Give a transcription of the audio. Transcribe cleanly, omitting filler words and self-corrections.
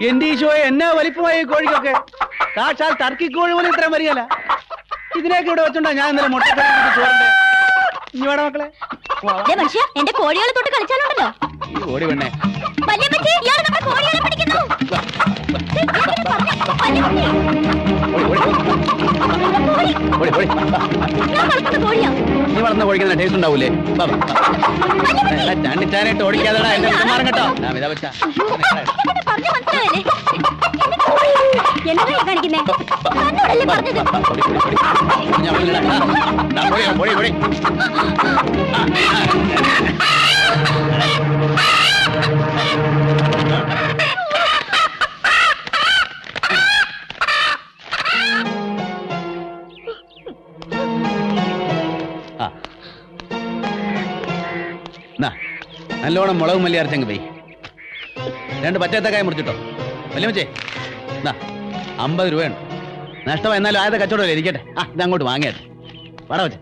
എന്റെ ഈശോയെ എന്നാ വലിപ്പമായി കോഴിക്കൊക്കെ. സാക്ഷാൽ ടർക്കി കോഴി പോലും ഇത്രയും വരികയല്ല. ഇതിനൊക്കെ ഇവിടെ വെച്ചോണ്ടാ ഞാൻ ഇന്നലെ മുട്ടക്കറി ചോറിന്റെ. ഇനി വേണം മക്കളെ. മനുഷ്യ എന്റെ കോഴികളെ തൊട്ട് കളിച്ചാലുണ്ടല്ലോ. ഓടി വേണേ. നീ വളർന്ന കോഴിക്കുന്ന ടേസ്റ്റ് ഉണ്ടാവൂലേ? ചാണ്ടിച്ചാനായിട്ട് ഓടിക്കാതെടാ എന്റെ മാറും കേട്ടോ. നല്ലോണം മുളകും മല്ലി അരച്ചങ്ങ് പോയി. 2 പച്ചത്തക്കായ മുറിച്ചിട്ടോ. വലിയ മച്ചേ 50 രൂപയാണ്. നഷ്ടം എന്നാലും ആയത് കച്ചവടമല്ലേ ഇരിക്കട്ടെ. ഇത് അങ്ങോട്ട് വാങ്ങിയത്. വട വെച്ചേ.